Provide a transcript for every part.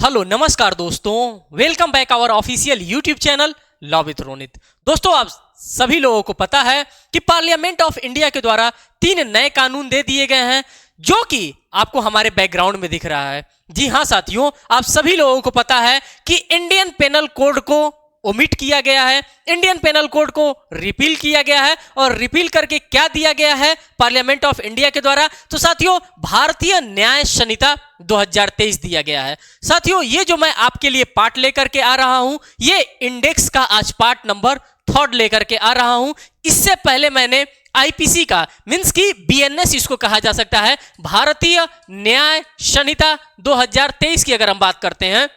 Hello नमस्कार दोस्तों, welcome back our official YouTube channel law with Ronit. दोस्तों, आप सभी लोगों को पता है कि पार्लियामेंट ऑफ इंडिया के द्वारा 3 नए कानून दे दिए गए हैं, जो कि आपको हमारे बैकग्राउंड में दिख रहा है। जी हाँ साथियों, आप सभी लोगों को पता है कि इंडियन पेनल कोड को ओमिट किया गया है, इंडियन पेनल कोड को रिपील किया गया है। और रिपील करके क्या दिया गया है पार्लियामेंट ऑफ इंडिया के द्वारा? तो साथियों, भारतीय न्याय संहिता 2023 दिया गया है। साथियों, ये जो मैं आपके लिए पार्ट लेकर के आ रहा हूं, ये इंडेक्स का आज पार्ट नंबर 3 लेकर के आ रहा हूं। इससे पहले मैंने आईपीसी का मींस की बीएनएस इसको कहा जा सकता है, भारतीय न्याय संहिता 2023 की अगर हम बात करते हैं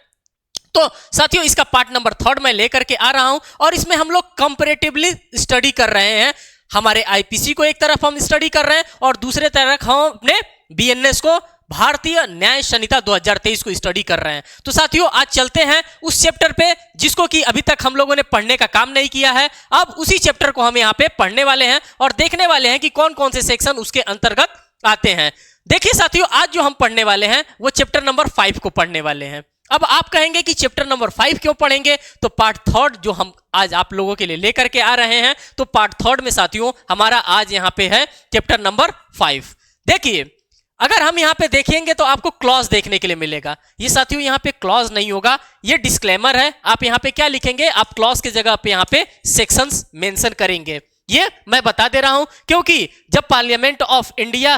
तो साथियों इसका पार्ट नंबर 3 मैं लेकर के आ रहा हूं। और इसमें हम लोग कंपैरेटिवली स्टडी कर रहे हैं। हमारे आईपीसी को एक तरफ हम स्टडी कर रहे हैं और दूसरे तरफ हम अपने बीएनएस को, भारतीय न्याय संहिता 2023 को स्टडी कर रहे हैं। तो साथियों, आज चलते हैं उस चैप्टर पे जिसको कि अभी तक हम लोगों ने पढ़ने का काम नहीं किया है। अब उसी चैप्टर को हम यहाँ पे पढ़ने वाले हैं और देखने वाले हैं कि कौन कौन से सेक्शन उसके अंतर्गत आते हैं। देखिए साथियों, आज जो हम पढ़ने वाले हैं वो चैप्टर नंबर 5 को पढ़ने वाले हैं। अब आप कहेंगे कि चैप्टर नंबर 5 क्यों पढ़ेंगे? तो पार्ट 3 जो हम आज आप लोगों के लिए लेकर के आ रहे हैं, तो पार्ट 3 में साथियों हमारा आज यहाँ पे है चैप्टर नंबर 5। देखिए, अगर हम यहाँ पे देखेंगे तो आपको क्लॉज देखने के लिए मिलेगा। ये साथियों यहाँ पे क्लॉज नहीं होगा, ये डिस्क्लेमर है। आप यहाँ पे क्या लिखेंगे? आप क्लॉज की जगह पे यहाँ पे सेक्शंस मेंशन करेंगे। ये मैं बता दे रहा हूं क्योंकि जब पार्लियामेंट ऑफ इंडिया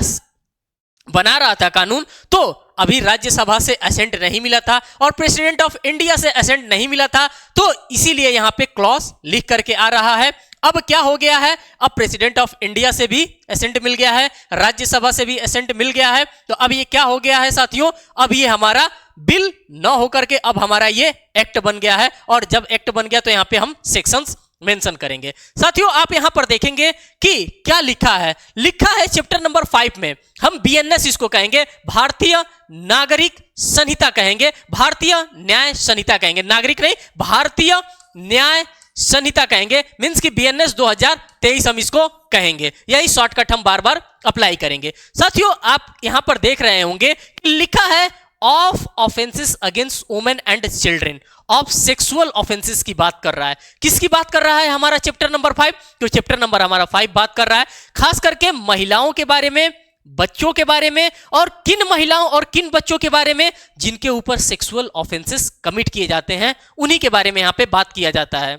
बना रहा था कानून, तो अभी राज्यसभा से असेंट नहीं मिला था और प्रेसिडेंट ऑफ इंडिया से असेंट नहीं मिला था, तो इसीलिए यहां पे क्लॉज लिख करके आ रहा है। अब क्या हो गया है? अब प्रेसिडेंट ऑफ इंडिया से भी असेंट मिल गया है, राज्यसभा से भी असेंट मिल गया है। तो अब ये क्या हो गया है साथियों? अब ये हमारा बिल न होकर के अब हमारा ये एक्ट बन गया है। और जब एक्ट बन गया तो यहां पे हम सेक्शंस मेंशन करेंगे। साथियों, आप यहां पर देखेंगे कि क्या लिखा है। लिखा है चैप्टर नंबर 5 में हम बीएनएस इसको कहेंगे, भारतीय नागरिक संहिता कहेंगे, भारतीय न्याय संहिता कहेंगे। नागरिक नहीं, भारतीय न्याय संहिता कहेंगे। मींस की बीएनएस 2023 हम इसको कहेंगे। यही शॉर्टकट हम बार बार अप्लाई करेंगे। साथियों, आप यहां पर देख रहे होंगे कि लिखा है of offences against women and children, of sexual offences की बात कर रहा है। किसकी बात कर रहा है हमारा चैप्टर नंबर 5? तो चैप्टर नंबर हमारा 5 बात कर रहा है खास करके महिलाओं के बारे में, बच्चों के बारे में, और किन महिलाओं और किन बच्चों के बारे में जिनके ऊपर सेक्सुअल ऑफेंसेस कमिट किए जाते हैं, उन्हीं के बारे में यहां पे बात किया जाता है।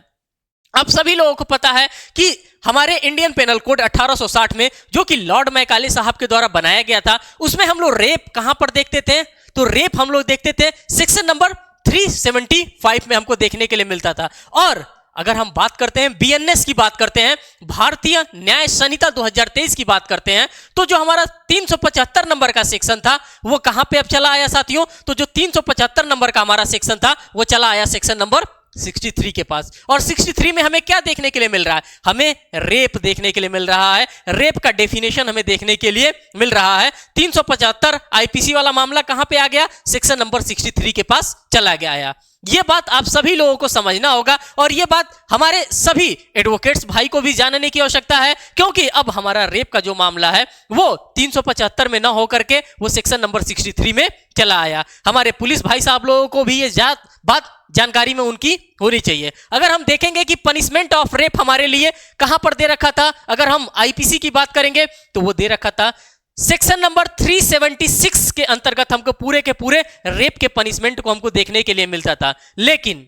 आप सभी लोगों को पता है कि हमारे इंडियन पेनल कोड 1860 में, जो कि लॉर्ड मैकाले साहब के द्वारा बनाया गया था, उसमें हम लोग रेप कहां पर देखते थे? तो रेप हम लोग देखते थे सेक्शन नंबर 375 में हमको देखने के लिए मिलता था। और अगर हम बात करते हैं बीएनएस की बात करते हैं, भारतीय न्याय संहिता 2023 की बात करते हैं, तो जो हमारा 375 नंबर का सेक्शन था वो कहां पे अब चला आया साथियों? तो जो 375 नंबर का हमारा सेक्शन था वो चला आया सेक्शन नंबर 63 के पास। और 63 में हमें क्या देखने के लिए मिल रहा है? हमें रेप देखने के लिए मिल रहा है। रेप का डेफिनेशन हमें देखने के लिए मिल रहा है। 375 आईपीसी वाला मामला कहां पे आ गया? सेक्शन नंबर 63 के पास चला गया। ये बात आप सभी लोगों को समझना होगा और ये बात हमारे सभी एडवोकेट्स भाई को भी जानने की आवश्यकता है, क्योंकि अब हमारा रेप का जो मामला है वो 375 में ना होकर के वो सेक्शन नंबर 63 में चला आया। हमारे पुलिस भाई साहब लोगों को भी ये बात जानकारी में उनकी होनी चाहिए। अगर हम देखेंगे कि पनिशमेंट ऑफ रेप हमारे लिए कहां पर दे रखा था, अगर हम आईपीसी की बात करेंगे तो वो दे रखा था सेक्शन नंबर 376 के अंतर्गत। हमको पूरे के पूरे रेप के पनिशमेंट को हमको देखने के लिए मिलता था। लेकिन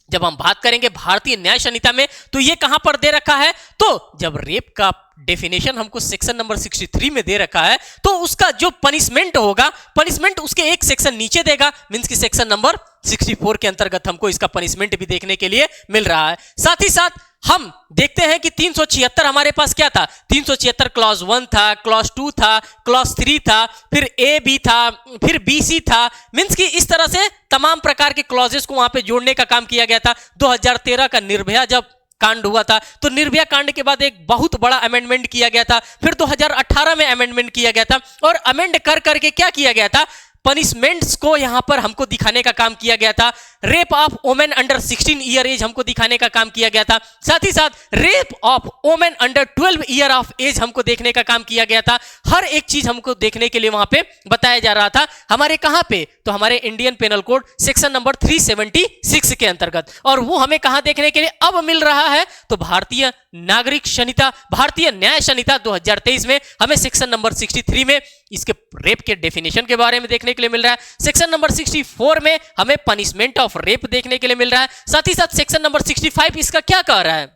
जब हम बात करेंगे भारतीय न्याय संहिता में तो ये कहां पर दे रखा है? तो जब रेप का डेफिनेशन हमको सेक्शन नंबर 63 में दे रखा है, तो उसका जो पनिशमेंट होगा, पनिशमेंट उसके एक सेक्शन नीचे देगा। मींस की सेक्शन नंबर 64 के अंतर्गत हमको इसका पनिशमेंट भी देखने के लिए मिल रहा है। साथ ही साथ हम देखते हैं कि 376 हमारे पास क्या था? 376 क्लॉज 1 था, क्लॉज 2 था, क्लॉज 3 था, फिर ए बी था, फिर बी सी था। मींस की इस तरह से तमाम प्रकार के क्लॉजेस को वहां पे जोड़ने का काम किया गया था। 2013 का निर्भया जब कांड हुआ था, तो निर्भया कांड के बाद एक बहुत बड़ा अमेंडमेंट किया गया था। फिर 2018 में अमेंडमेंट किया गया था और अमेंड कर करके क्या किया गया था? पनिशमेंट्स को यहां पर हमको दिखाने का काम किया गया था। Rape of women under 16 year age हमको दिखाने का काम किया गया था। साथ ही साथ rape of women under 12 year of age हमको देखने का काम किया गया था। हर एक चीज हमको देखने के लिए वहां पे बताया जा रहा था। हमारे कहां पे? तो हमारे Indian penal code section number 376 के अंतर्गत। और वो हमें कहां देखने के लिए अब मिल रहा है? तो भारतीय नागरिक संहिता, भारतीय न्याय संहिता 2023 में हमें सेक्शन नंबर 63 में इसके रेप के डेफिनेशन के बारे में देखने के लिए मिल रहा है। सेक्शन नंबर 64 में हमें पनिशमेंट ऑफ रेप देखने के लिए मिल रहा है। साथ ही साथ सेक्शन नंबर 65 इसका क्या कह रहा है?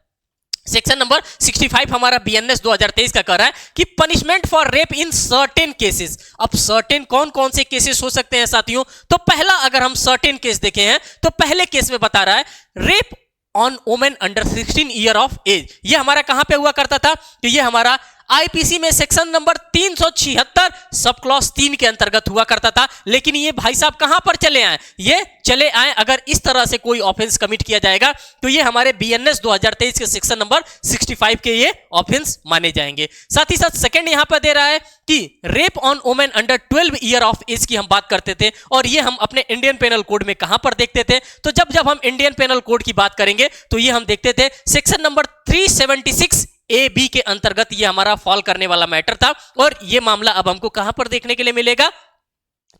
सेक्शन नंबर 65 हमारा बीएनएस 2023 का कह रहा है कि punishment for rape in certain cases. अब सर्टेन कौन कौन से केसेस हो सकते हैं साथियों? तो पहला अगर हम सर्टेन केस देखे हैं तो पहले केस में बता रहा है rape on women under 16 year of age. ये हमारा कहां पे हुआ करता था? तो ये हमारा आईपीसी में सेक्शन नंबर 376 सब क्लॉज 3 के अंतर्गत हुआ करता था। लेकिन ये भाई साहब कहां पर चले आए? ये चले आए अगर इस तरह से कोई ऑफेंस कमिट किया जाएगा तो ये हमारे बीएनएस 2023 के सेक्शन नंबर 65 के ये ऑफेंस माने जाएंगे। साथ ही साथ सेकंड यहां पर दे रहा है कि rape on women under 12 year of age की हम बात करते थे और ये हम अपने इंडियन पेनल कोड में कहां पर देखते थे? तो जब हम इंडियन पेनल कोड की बात करेंगे तो ये हम देखते थे सेक्शन नंबर 376 ए बी के अंतर्गत ये हमारा फॉल करने वाला मैटर था। और ये मामला अब हमको कहां पर देखने के लिए मिलेगा?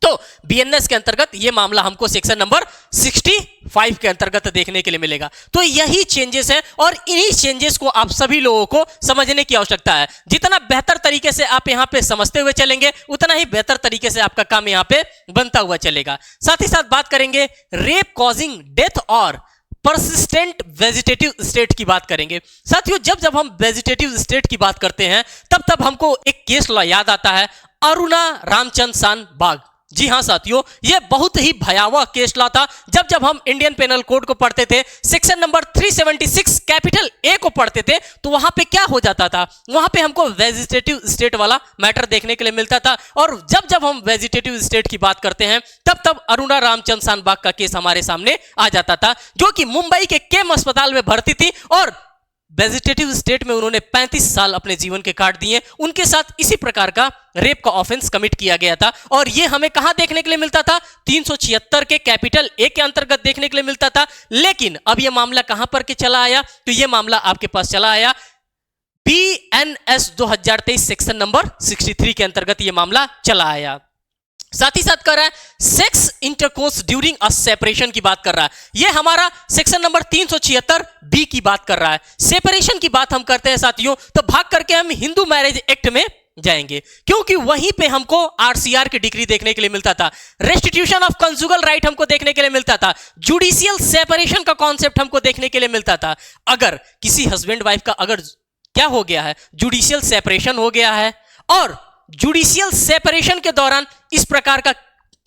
तो बीएनएस के अंतर्गत ये मामला हमको सेक्शन नंबर 65 के अंतर्गत देखने के लिए मिलेगा। तो यही चेंजेस हैं और इन्हीं चेंजेस को आप सभी लोगों को समझने की आवश्यकता है। जितना बेहतर तरीके से आप यहां पे समझते हुए चलेंगे उतना ही बेहतर तरीके से आपका काम यहां पे बनता हुआ चलेगा। साथ ही साथ बात करेंगे रेप कॉजिंग डेथ और परसिस्टेंट वेजिटेटिव स्टेट की बात करेंगे। साथियों जब हम वेजिटेटिव स्टेट की बात करते हैं तब हमको एक केस लॉ याद आता है, अरुणा रामचंद्र सान बाग। जी हां साथियों, यह बहुत ही भयावह केस लॉ था। जब हम इंडियन पेनल कोड को पढ़ते थे, सेक्शन नंबर 376 कैपिटल ए को पढ़ते थे तो वहां पे क्या हो जाता था? वहां पे हमको वेजिटेटिव स्टेट वाला मैटर देखने के लिए मिलता था। और जब हम वेजिटेटिव स्टेट की बात करते हैं तब अरुणा रामचंद्र सान बाग का केस हमारे सामने आ जाता था, जो कि मुंबई के केम अस्पताल में भर्ती थी और वेजिटेटिव स्टेट में उन्होंने 35 साल अपने जीवन के काट दिए। उनके साथ इसी प्रकार का रेप का ऑफेंस कमिट किया गया था और यह हमें कहां देखने के लिए मिलता था? 376 के कैपिटल ए के अंतर्गत देखने के लिए मिलता था। लेकिन अब यह मामला कहां पर के चला आया? तो यह मामला आपके पास चला आया बीएनएस 2023 सेक्शन नंबर 63 के अंतर्गत यह मामला चला आया। साथ ही साथ कर रहा है sex intercourse during a separation की बात कर रहा है। यह हमारा सेक्शन नंबर 376 बी की बात कर रहा है। सेपरेशन की बात हम करते हैं साथियों तो भाग करके हम हिंदू मैरिज एक्ट में जाएंगे, क्योंकि वहीं पे हमको आरसीआर की डिग्री देखने के लिए मिलता था, रेस्टिट्यूशन ऑफ कंजुगल राइट हमको देखने के लिए मिलता था, जुडिशियल सेपरेशन का कॉन्सेप्ट हमको देखने के लिए मिलता था। अगर किसी हस्बैंड वाइफ का अगर क्या हो गया है, जुडिशियल सेपरेशन हो गया है और जुडिशियल सेपरेशन के दौरान इस प्रकार का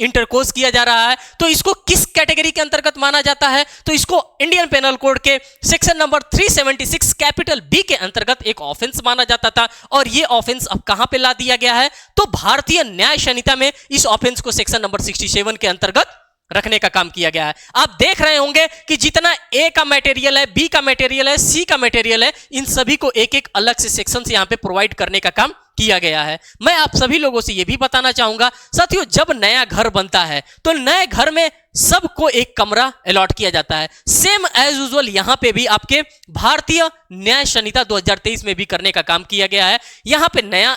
इंटरकोर्स किया जा रहा है तो इसको किस कैटेगरी के अंतर्गत माना जाता है? तो इसको इंडियन पेनल कोड के सेक्शन नंबर 376 कैपिटल बी के अंतर्गत एक ऑफेंस माना जाता था। और यह ऑफेंस अब कहां पे ला दिया गया है? तो भारतीय न्याय संहिता में इस ऑफेंस को सेक्शन नंबर 67 के अंतर्गत रखने का काम किया गया है। आप देख रहे होंगे कि जितना ए का मटेरियल है, बी का मटेरियल है, सी का मटेरियल है, इन सभी को एक एक अलग से सेक्शन से यहां पे प्रोवाइड करने का काम किया गया है। मैं आप सभी लोगों से यह भी बताना चाहूंगा साथियों, जब नया घर बनता है तो नए घर में सबको एक कमरा अलॉट किया जाता है। सेम एज यूजुअल यहां पे भी आपके भारतीय न्याय संहिता 2023 में भी करने का काम किया गया है। यहां पे नया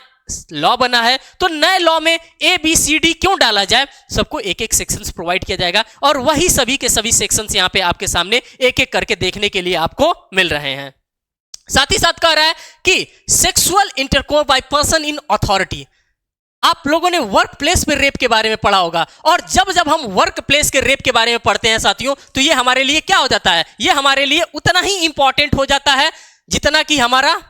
लॉ बना है तो नए लॉ में ए बी सी डी क्यों डाला जाए, सबको एक एक सेक्शंस प्रोवाइड किया जाएगा और वही सभी के सभी सेक्शंस यहां पे आपके सामने एक एक करके देखने के लिए आपको मिल रहे हैं। साथ ही साथ कह रहा है कि sexual intercourse by person in authority. आप लोगों ने वर्क प्लेस पे रेप के बारे में पढ़ा होगा और जब हम वर्क प्लेस के रेप के बारे में पढ़ते हैं साथियों तो ये हमारे लिए क्या हो जाता है? ये हमारे लिए उतना ही इंपॉर्टेंट हो जाता है जितना कि हमारा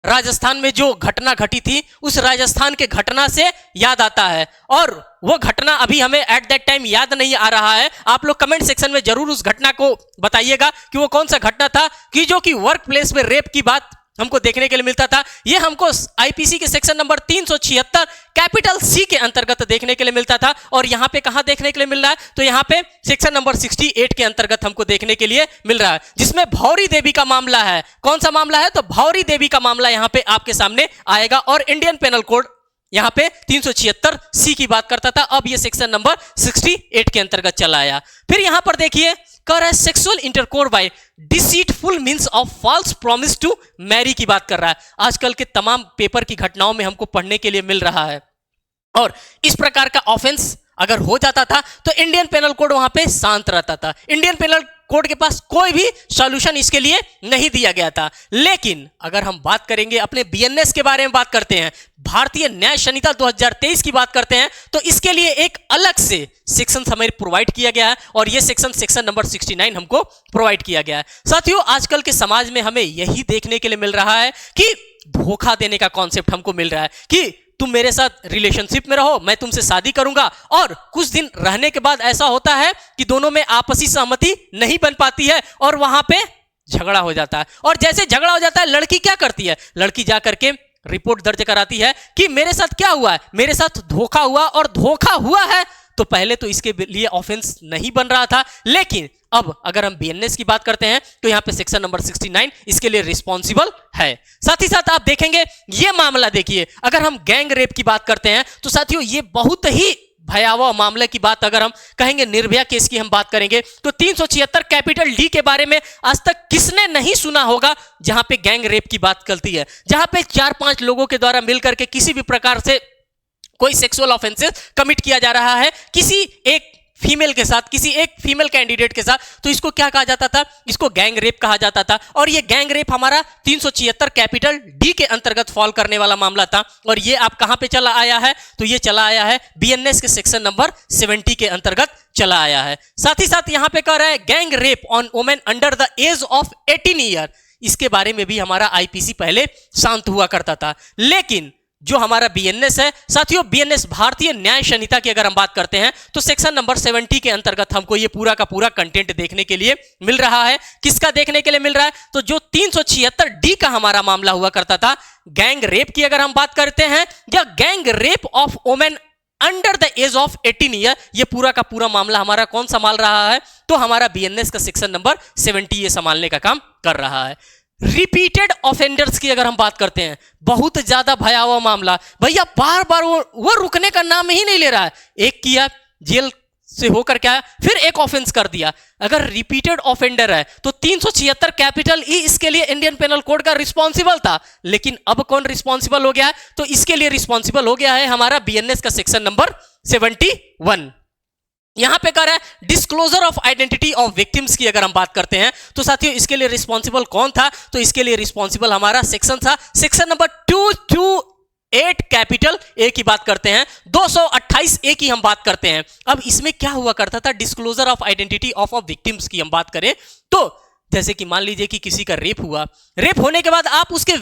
राजस्थान में जो घटना घटी थी उस राजस्थान के घटना से याद आता है। और वो घटना अभी हमें एट दैट टाइम याद नहीं आ रहा है। आप लोग कमेंट सेक्शन में जरूर उस घटना को बताइएगा कि वो कौन सा घटना था कि जो कि वर्क प्लेस में रेप की बात हमको देखने के लिए मिलता था। ये हमको आईपीसी के सेक्शन नंबर 376 कैपिटल सी के अंतर्गत देखने के लिए मिलता था। और यहां पे कहां देखने के लिए मिल रहा है? तो यहां पे सेक्शन नंबर 68 के अंतर्गत हमको देखने के लिए मिल रहा है, जिसमें भौरी देवी का मामला है। कौन सा मामला है? तो भौरी देवी का मामला यहां पे आपके सामने आएगा और इंडियन पेनल कोड यहाँ पे 376 सी की बात करता था, अब ये सेक्शन नंबर 68 के अंतर्गत चला आया। फिर यहां पर देखिए कह रहा है sexual intercourse by deceitful means of false promise to marry की बात कर रहा है। आजकल के तमाम पेपर की घटनाओं में हमको पढ़ने के लिए मिल रहा है। और इस प्रकार का ऑफेंस अगर हो जाता था तो इंडियन पेनल कोड वहां पे शांत रहता था। इंडियन पेनल कोड के पास कोई भी सॉल्यूशन इसके लिए नहीं दिया गया था। लेकिन अगर हम बात करेंगे अपने बीएनएस के बारे में बात करते हैं, भारतीय न्याय संहिता 2023 की बात करते हैं, तो इसके लिए एक अलग से सेक्शन हमें प्रोवाइड किया गया है और यह सेक्शन नंबर 69 हमको प्रोवाइड किया गया है। साथियों, आजकल के समाज में हमें यही देखने के लिए मिल रहा है कि धोखा देने का कॉन्सेप्ट हमको मिल रहा है कि तुम मेरे साथ रिलेशनशिप में रहो, मैं तुमसे शादी करूंगा, और कुछ दिन रहने के बाद ऐसा होता है कि दोनों में आपसी सहमति नहीं बन पाती है और वहां पे झगड़ा हो जाता है। और जैसे झगड़ा हो जाता है, लड़की क्या करती है, लड़की जा करके रिपोर्ट दर्ज कराती है कि मेरे साथ क्या हुआ है, मेरे साथ धोखा हुआ, और धोखा हुआ है तो पहले तो इसके लिए ऑफेंस नहीं बन रहा था, लेकिन अब अगर हम बीएनएस की बात करते हैं तो यहां पे सेक्शन नंबर 69 इसके लिए रिस्पॉन्सिबल है। साथ ही साथ आप देखेंगे ये मामला, देखिए अगर हम गैंग रेप की बात करते हैं तो साथियों ये बहुत ही भयावह मामले की बात अगर हम कहेंगे, निर्भया केस की हम बात करेंगे तो 376 कैपिटल डी के बारे में आज तक किसने नहीं सुना होगा, जहां पे गैंग रेप की बात करती है, जहां पे 4-5 लोगों के द्वारा मिलकर के किसी भी प्रकार से कोई सेक्सुअल ऑफेंसेस कमिट किया जा रहा है किसी एक फीमेल के साथ, किसी एक फीमेल कैंडिडेट के साथ, तो इसको क्या कहा जाता था, इसको गैंग रेप कहा जाता था। और ये गैंग रेप हमारा 376 कैपिटल डी के अंतर्गत फॉल करने वाला मामला था। और ये आप कहां पे चला आया है, तो ये चला आया है बीएनएस के सेक्शन नंबर 70 के अंतर्गत चला आया है। साथ ही साथ यहां पे कह रहा है gang rape on women under the age of 18 year, इसके बारे में भी हमारा आईपीसी पहले शांत हुआ करता था। लेकिन जो हमारा बीएनएस है साथियों, बीएनएस भारतीय न्याय संहिता की अगर हम बात करते हैं तो सेक्शन नंबर 70 के अंतर्गत हमको ये पूरा का पूरा कंटेंट देखने के लिए मिल रहा है। किसका देखने के लिए मिल रहा है, तो जो 376 डी का हमारा मामला हुआ करता था, गैंग रेप की अगर हम बात करते हैं या gang rape of women under the age of 18 year, ये पूरा का पूरा मामला हमारा कौन संभाल रहा है, तो हमारा बीएनएस का सेक्शन नंबर 70 ये संभालने का काम कर रहा है। रिपीटेड ऑफेंडर्स की अगर हम बात करते हैं, बहुत ज्यादा भयावह मामला, भैया बार बार वो रुकने का नाम ही नहीं ले रहा है। एक किया, जेल से होकर क्या, फिर एक ऑफेंस कर दिया। अगर रिपीटेड ऑफेंडर है तो 376 कैपिटल ई इसके लिए इंडियन पेनल कोड का रिस्पॉन्सिबल था, लेकिन अब कौन रिस्पॉन्सिबल हो गया है, तो इसके लिए रिस्पॉन्सिबल हो गया है हमारा बीएनएस का सेक्शन नंबर 71। यहां पे कह रहा है disclosure of identity of victims की अगर हम बात करते हैं तो साथियों इसके लिए रिस्पॉन्सिबल कौन था, तो इसके लिए रिस्पॉन्सिबल हमारा सेक्शन था सेक्शन नंबर 228 कैपिटल ए की बात करते हैं, 228 ए की हम बात करते हैं। अब इसमें क्या हुआ करता था, disclosure of identity of victims की हम बात करें तो जैसे कि मान लीजिए कि किसी का रेप हुआ, रेप होने के बाद आप उसके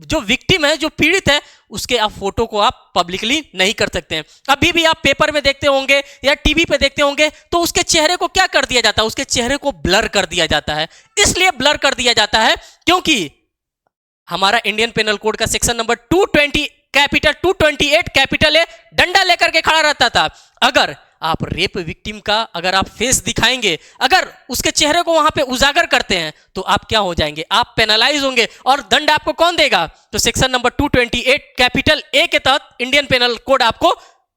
जो विक्टिम है, जो पीड़ित है, उसके आप फोटो को आप पब्लिकली नहीं कर सकते हैं। अभी भी आप पेपर में देखते होंगे या टीवी पे देखते होंगे तो उसके चेहरे को क्या कर दिया जाता है, उसके चेहरे को ब्लर कर दिया जाता है। इसलिए ब्लर कर दिया जाता है क्योंकि हमारा इंडियन पेनल कोड का सेक्शन नंबर 228 कैपिटल ए डंडा लेकर के खड़ा रहता था। अगर आप रेप विक्टिम का अगर आप फेस दिखाएंगे, अगर उसके चेहरे को वहां पे उजागर करते हैं तो आप क्या हो जाएंगे, आप पेनलाइज होंगे। और दंड आपको कौन देगा, तो सेक्शन नंबर 228 कैपिटल ए के तहत इंडियन पेनल कोड आपको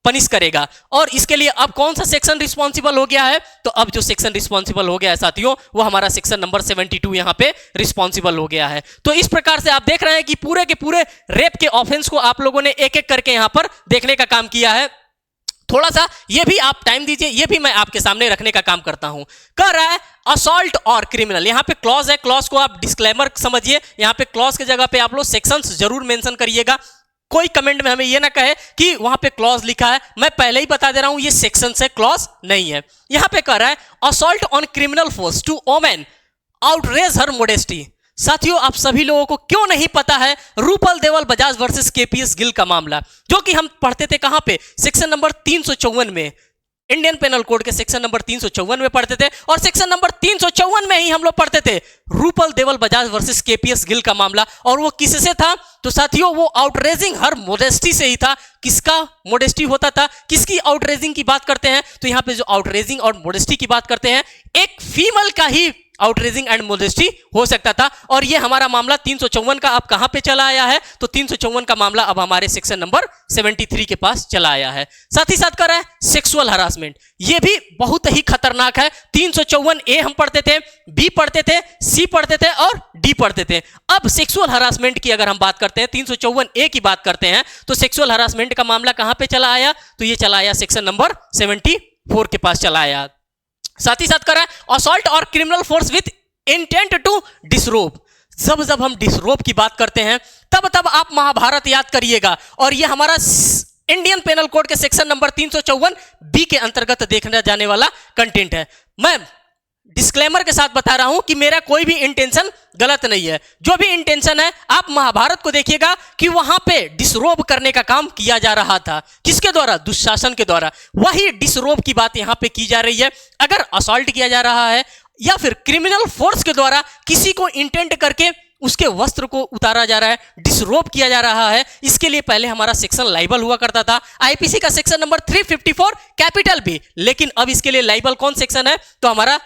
पनिश करेगा। और इसके लिए अब कौन सा सेक्शन रिस्पॉन्सिबल हो गया है, तो अब जो सेक्शन रिस्पॉन्सिबल हो गया है साथियों, वो हमारा सेक्शन नंबर 72 यहां पे रिस्पॉन्सिबल हो गया है। तो इस प्रकार से आप देख रहे हैं कि पूरे के पूरे रेप के ऑफेंस को आप लोगों ने एक एक करके यहां पर देखने का काम किया है। थोड़ा सा ये भी आप टाइम दीजिए, ये भी मैं आपके सामने रखने का काम करता हूं। कह रहा है असॉल्ट और क्रिमिनल, यहां पे क्लॉज है, क्लॉज को आप डिस्क्लेमर समझिए, यहां पे क्लॉज की जगह पे आप लोग सेक्शंस जरूर मेंशन करिएगा। कोई कमेंट में हमें ये ना कहे कि वहां पे क्लॉज लिखा है, मैं पहले ही बता दे रहा हूं ये सेक्शन है, क्लॉज नहीं है। यहां पे कह रहा है assault on criminal force to women outrage her modesty. साथियों आप सभी लोगों को क्यों नहीं पता है रूपल देवल बजाज वर्सेस केपीएस गिल का मामला, जो कि हम पढ़ते थे कहां पे, सेक्शन नंबर 354 में, इंडियन पेनल कोड के सेक्शन नंबर 354 में पढ़ते थे। और सेक्शन नंबर 354 में ही हम लोग पढ़ते थे रूपल देवल बजाज वर्सेस केपीएस गिल का मामला। और वो किससे था, तो साथियों वो आउटरेजिंग हर मोडेस्टी से ही था। किसका मोडेस्टी होता था, किसकी आउटरेजिंग की बात करते हैं, तो यहां पे जो आउटरेजिंग और मोडेस्टी की बात करते हैं, एक फीमेल का ही आउटरेजिंग एंड मोडेस्टी हो सकता था। और ये हमारा मामला 354 का अब कहां पे चला आया है, तो 354 का मामला अब हमारे सेक्शन नंबर 73 के पास चला आया है। साथ ही साथ कर रहा है सेक्सुअल हरासमेंट, ये भी बहुत ही खतरनाक है। 354 ए हम पढ़ते थे, बी पढ़ते थे, सी पढ़ते थे और डी पढ़ते थे। अब सेक्सुअल हरासमेंट की अगर हम बात करते हैं, 354 ए की बात करते हैं, तो सेक्सुअल हरासमेंट का मामला कहां पे चला आया, तो ये चला आया सेक्शन नंबर 74 के पास चला आया। साथ ही साथ कर रहा है असॉल्ट और criminal force with intent to disrobe. जब जब हम डिसरोब की बात करते हैं तब तब आप महाभारत याद करिएगा, और ये हमारा इंडियन पेनल कोड के सेक्शन नंबर 354 बी के अंतर्गत देखने जाने वाला कंटेंट है। मैं डिस्क्लेमर के साथ बता रहा हूं कि मेरा कोई भी इंटेंशन गलत नहीं है। जो भी इंटेंशन है, आप महाभारत को देखिएगा कि वहां पे डिसरोब करने का काम किया जा रहा था, किसके द्वारा, दुशासन के द्वारा। वही डिसरोब की बात यहां पे की जा रही है। अगर असॉल्ट किया जा रहा है या फिर क्रिमिनल फोर्स के द्वारा किसी को इंटेंट करके उसके वस्त्र को उतारा जा रहा है, डिसरोब किया जा रहा है, इसके लिए पहले हमारा सेक्शन लाइबल हुआ करता था, आईपीसी का सेक्शन नंबर 354 कैपिटल बी। लेकिन अब इसके लिए लाइबल कौन सेक्शन है, तो हमारा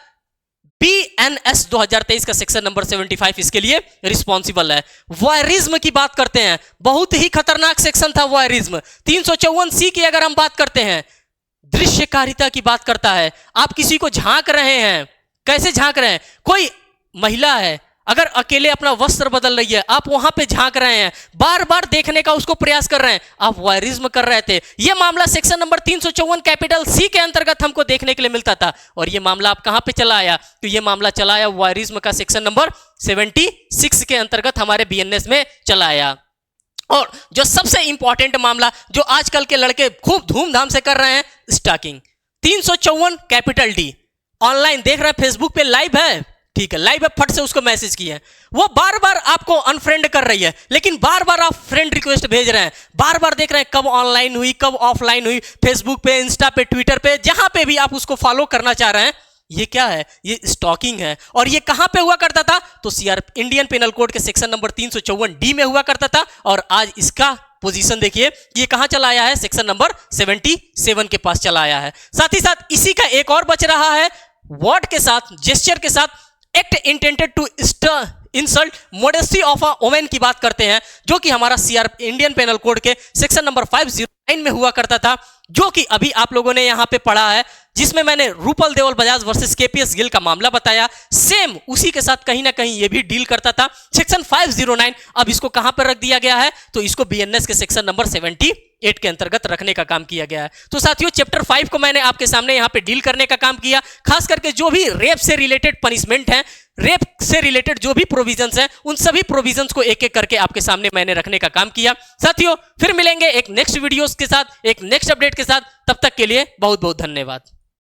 BNS 2023 का सेक्शन नंबर 75 इसके लिए रिस्पॉन्सिबल है। वॉयरिज्म की बात करते हैं, बहुत ही खतरनाक सेक्शन था वॉयरिज्म। 354C की अगर हम बात करते हैं, दृश्यकारिता की बात करता है। आप किसी को झांक रहे हैं, कैसे झांक रहे हैं, कोई महिला है अगर अकेले अपना वस्त्र बदल रही है, आप वहां पे झांक रहे हैं, बार बार देखने का उसको प्रयास कर रहे हैं, आप वॉयरिज्म कर रहे थे। यह मामला सेक्शन नंबर 354 कैपिटल सी के अंतर्गत हमको देखने के लिए मिलता था। और यह मामला आप कहां पे चला आया, तो यह मामला चला आया वॉयरिज्म का सेक्शन नंबर 76 के अंतर्गत हमारे BNS में चला आया। और जो सबसे इंपॉर्टेंट मामला जो आजकल के लड़के खूब धूमधाम से कर रहे हैं, स्टॉकिंग। 354 कैपिटल डी, ऑनलाइन देख रहे हैं, फेसबुक पे लाइव है, ठीक है, लाइव है, फट से उसको मैसेज किए हैं, वो बार बार आपको अनफ्रेंड कर रही है, लेकिन बार बार आप फ्रेंड रिक्वेस्ट भेज रहे हैं, बार बार देख रहे हैं कब ऑनलाइन हुई, कब ऑफलाइन हुई, फेसबुक पे, इंस्टा पे, ट्विटर पे, जहां पे भी आप उसको फॉलो करना चाह रहे हैं। ये क्या है, ये स्टॉकिंग है। और ये कहां पे हुआ करता था, तो इंडियन पेनल कोड के सेक्शन नंबर 354 डी में हुआ करता था। और आज इसका पोजीशन देखिए, ये कहां चला आया है, सेक्शन नंबर 77 के पास चला आया है। साथ ही साथ इसी का एक और बच रहा है, वर्ड के साथ, जेस्चर के साथ, act intended to insult modesty of a women की बात करते हैं, जो कि हमारा इंडियन पेनल कोड के सेक्शन नंबर 509 में हुआ करता था, जो कि अभी आप लोगों ने यहां पे पढ़ा है, जिसमें मैंने रूपल देओल बजाज वर्सेस KPS गिल का मामला बताया। सेम उसी के साथ कहीं ना कहीं ये भी डील करता था। सेक्शन 509 अब इसको कहां पर रख दिया गया है, तो इसको BNS के सेक्शन नंबर 78 के अंतर्गत रखने का काम किया गया है। तो साथियों, चैप्टर 5 को मैंने आपके सामने यहां पे डील करने का काम किया। खास करके जो भी रेप से रिलेटेड पनिशमेंट है, रेप से रिलेटेड जो भी प्रोविजंस हैं, उन सभी प्रोविजंस को एक एक करके आपके सामने मैंने रखने का काम किया। साथियों, फिर मिलेंगे एक नेक्स्ट वीडियोस के साथ, एक नेक्स्ट अपडेट के साथ। तब तक के लिए बहुत बहुत धन्यवाद।